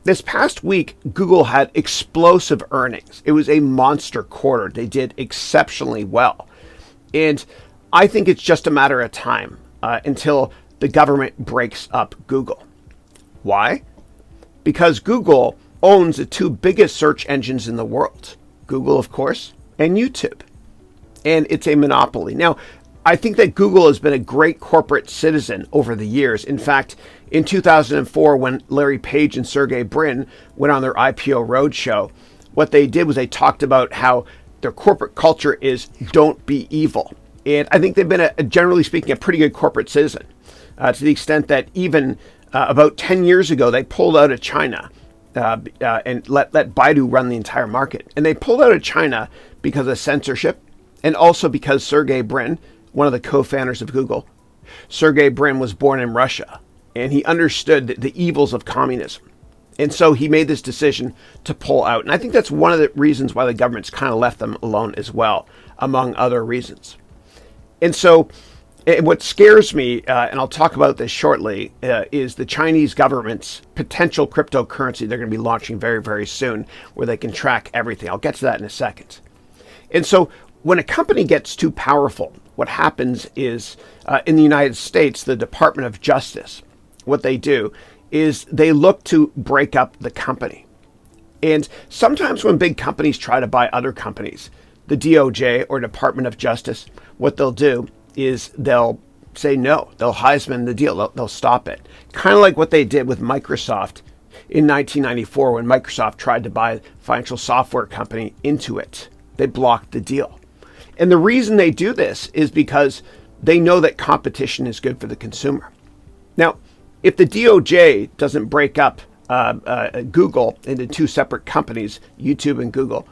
this past week, Google had explosive earnings. It was a monster quarter. They did exceptionally well. And I think it's just a matter of time until the government breaks up Google. Why? Because Google owns the two biggest search engines in the world. Google, of course, and YouTube. And it's a monopoly. Now, I think that Google has been a great corporate citizen over the years. In fact, in 2004, when Larry Page and Sergey Brin went on their IPO roadshow, what they did was they talked about how their corporate culture is don't be evil. And I think they've been, generally speaking, a pretty good corporate citizen to the extent that even about 10 years ago, they pulled out of China and let Baidu run the entire market. And they pulled out of China because of censorship and also because Sergey Brin, one of the co-founders of Google, Sergey Brin was born in Russia, and he understood the evils of communism. And so he made this decision to pull out. And I think that's one of the reasons why the government's kind of left them alone as well, among other reasons. And so what scares me, and I'll talk about this shortly, is the Chinese government's potential cryptocurrency they're going to be launching very, very soon, where they can track everything. I'll get to that in a second. And so when a company gets too powerful, what happens is in the United States, the Department of Justice, what they do is they look to break up the company. And sometimes when big companies try to buy other companies, the DOJ or Department of Justice, what they'll do is they'll say no. They'll Heisman the deal. They'll stop it. Kind of like what they did with Microsoft in 1994 when Microsoft tried to buy a financial software company Intuit. They blocked the deal. And the reason they do this is because they know that competition is good for the consumer. Now, if the DOJ doesn't break up Google into two separate companies, YouTube and Google,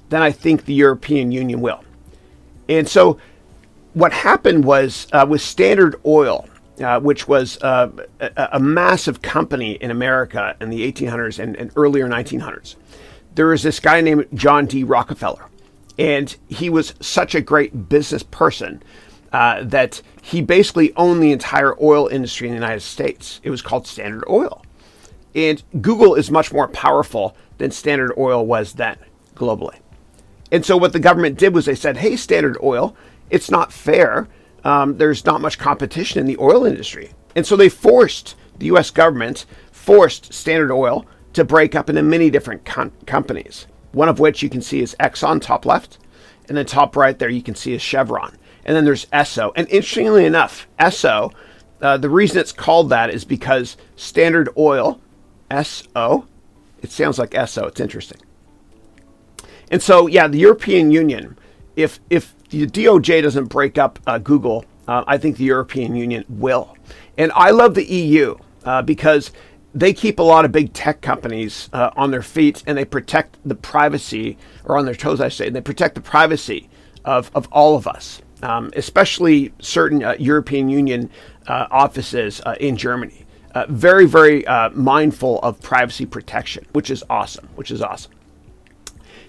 then I think the European Union will. And so what happened was with Standard Oil, which was a massive company in America in the 1800s and earlier 1900s, there was this guy named John D. Rockefeller. And he was such a great business person that he basically owned the entire oil industry in the United States. It was called Standard Oil. And Google is much more powerful than Standard Oil was then globally. And so what the government did was they said, hey, Standard Oil, it's not fair. There's not much competition in the oil industry. And so the U.S. government forced Standard Oil to break up into many different companies. One of which you can see is Exxon, top left. And then top right there, you can see is Chevron. And then there's Esso. And interestingly enough, Esso, the reason it's called that is because Standard Oil, S-O, it sounds like Esso. It's interesting. And so, yeah, the European Union, if the DOJ doesn't break up Google, I think the European Union will. And I love the EU because they keep a lot of big tech companies on their feet, and they protect the privacy, or on their toes, I say, and they protect the privacy of all of us, especially certain European Union offices in Germany. Very, very mindful of privacy protection, which is awesome,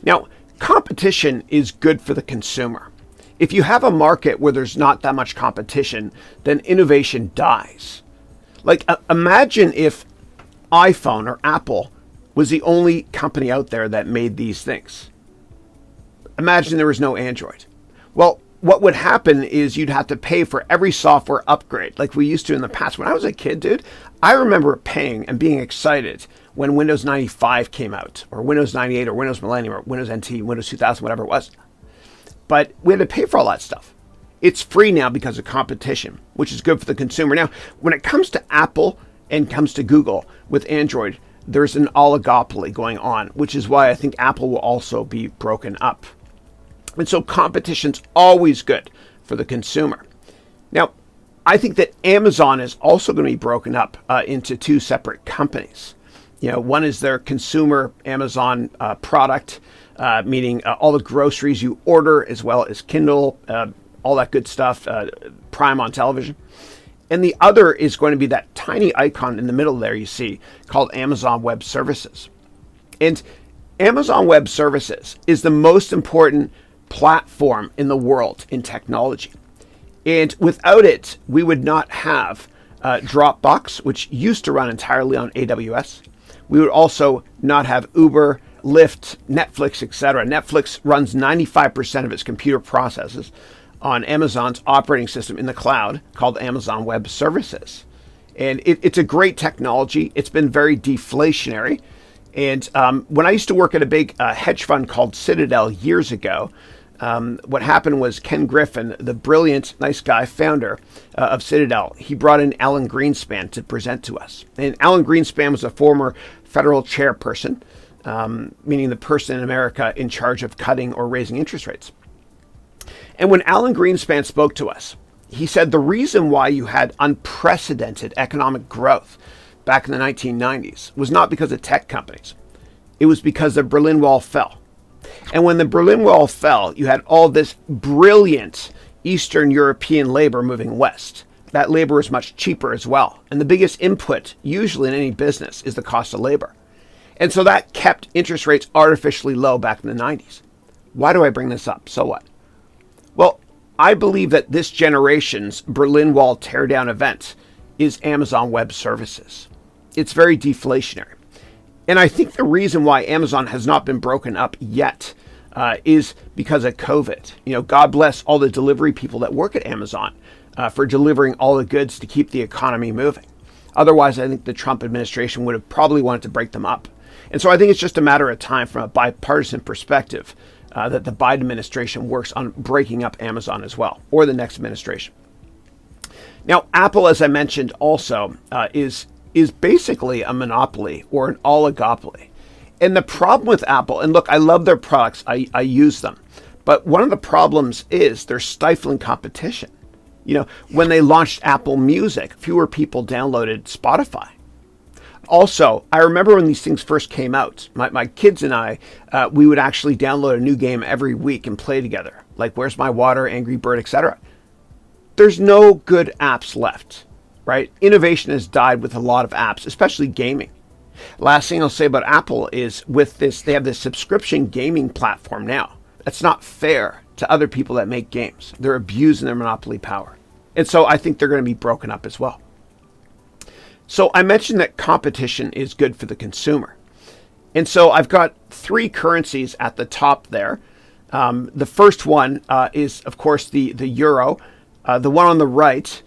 Now, competition is good for the consumer. If you have a market where there's not that much competition, then innovation dies. Like, imagine if iPhone or Apple was the only company out there that made these things. Imagine there was no Android. Well, what would happen is you'd have to pay for every software upgrade like we used to in the past. When I was a kid, dude, I remember paying and being excited when Windows 95 came out, or Windows 98, or Windows Millennium, or Windows NT, Windows 2000, whatever it was. But we had to pay for all that stuff. It's free now because of competition, which is good for the consumer. Now, when it comes to Apple and comes to Google with Android, there's an oligopoly going on, which is why I think Apple will also be broken up. And so competition's always good for the consumer. Now, I think that Amazon is also going to be broken up into two separate companies. You know, one is their consumer Amazon product, meaning all the groceries you order, as well as Kindle, all that good stuff, Prime on television. And the other is going to be that tiny icon in the middle there you see called Amazon Web Services. And Amazon Web Services is the most important platform in the world in technology. And without it, we would not have Dropbox, which used to run entirely on AWS. we would also not have Uber, Lyft, Netflix, etc. Netflix runs 95% of its computer processes on Amazon's operating system in the cloud called Amazon Web Services. And it's a great technology. It's been very deflationary. And when I used to work at a big hedge fund called Citadel years ago, what happened was Ken Griffin, the brilliant, nice guy, founder of Citadel, he brought in Alan Greenspan to present to us. And Alan Greenspan was a former federal chairperson, meaning the person in America in charge of cutting or raising interest rates. And when Alan Greenspan spoke to us, he said the reason why you had unprecedented economic growth back in the 1990s was not because of tech companies. It was because the Berlin Wall fell. And when the Berlin Wall fell, you had all this brilliant Eastern European labor moving west. That labor is much cheaper as well. And the biggest input, usually in any business, is the cost of labor. And so that kept interest rates artificially low back in the 90s. Why do I bring this up? So what? Well, I believe that this generation's Berlin Wall teardown event is Amazon Web Services. It's very deflationary. And I think the reason why Amazon has not been broken up yet is because of COVID. You know, God bless all the delivery people that work at Amazon for delivering all the goods to keep the economy moving. Otherwise, I think the Trump administration would have probably wanted to break them up. And so I think it's just a matter of time from a bipartisan perspective that the Biden administration works on breaking up Amazon as well, or the next administration. Now, Apple, as I mentioned, also is basically a monopoly or an oligopoly. And the problem with Apple, and look, I love their products, I use them, but one of the problems is they're stifling competition. You know, when they launched Apple Music, fewer people downloaded Spotify. Also, I remember when these things first came out, my kids and I, we would actually download a new game every week and play together, like Where's My Water, Angry Bird, etc. There's no good apps left, right? Innovation has died with a lot of apps, especially gaming. Last thing I'll say about Apple is with this, they have this subscription gaming platform now. That's not fair to other people that make games. They're abusing their monopoly power. And so I think they're going to be broken up as well. So I mentioned that competition is good for the consumer. And so I've got three currencies at the top there. The first one is, of course, the euro. The one on the right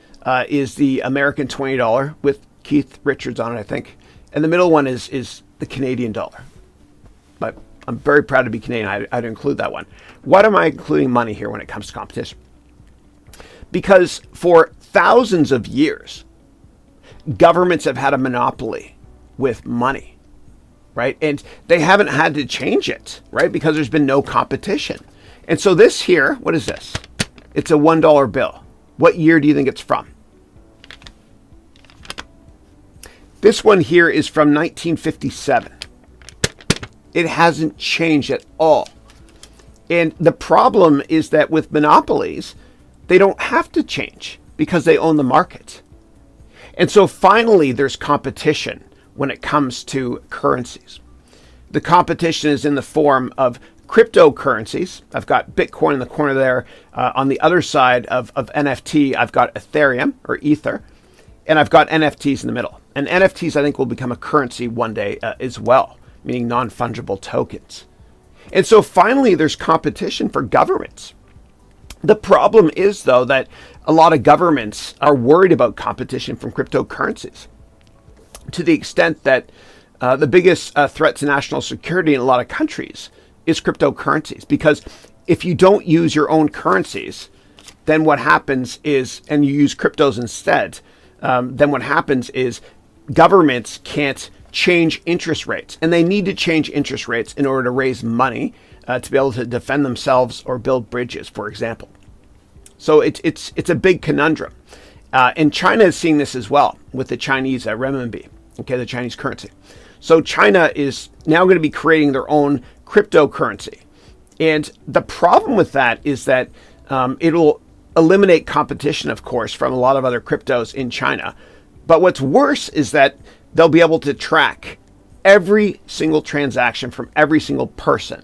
is the American $20 with Keith Richards on it, I think. And the middle one is the Canadian dollar. But I'm very proud to be Canadian. I'd include that one. Why am I including money here when it comes to competition? Because for thousands of years, governments have had a monopoly with money, right? And they haven't had to change it, right? Because there's been no competition. And so this here, what is this? It's a $1 bill. What year do you think it's from? This one here is from 1957. It hasn't changed at all. And the problem is that with monopolies, they don't have to change because they own the market. And so finally, there's competition when it comes to currencies. The competition is in the form of cryptocurrencies. I've got Bitcoin in the corner there. On the other side of NFT, I've got Ethereum or Ether, and I've got NFTs in the middle. And NFTs, I think, will become a currency one day as well, meaning non-fungible tokens. And so finally, there's competition for governments. The problem is, though, that a lot of governments are worried about competition from cryptocurrencies to the extent that the biggest threat to national security in a lot of countries is cryptocurrencies. Because if you don't use your own currencies, then what happens is, and you use cryptos instead, then what happens is governments can't change interest rates. And they need to change interest rates in order to raise money to be able to defend themselves or build bridges, for example. So it's a big conundrum. And China is seeing this as well with the Chinese renminbi, okay, the Chinese currency. So China is now going to be creating their own cryptocurrency. And the problem with that is that it'll eliminate competition, of course, from a lot of other cryptos in China. But what's worse is that they'll be able to track every single transaction from every single person.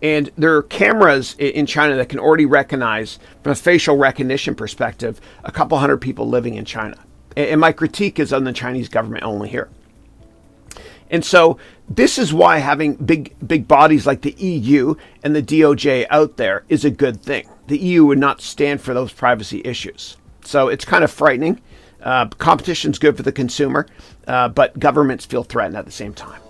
And there are cameras in China that can already recognize, from a facial recognition perspective, a couple hundred people living in China. And my critique is on the Chinese government only here. And so this is why having big bodies like the EU and the DOJ out there is a good thing. The EU would not stand for those privacy issues. So it's kind of frightening. Competition's good for the consumer, but governments feel threatened at the same time.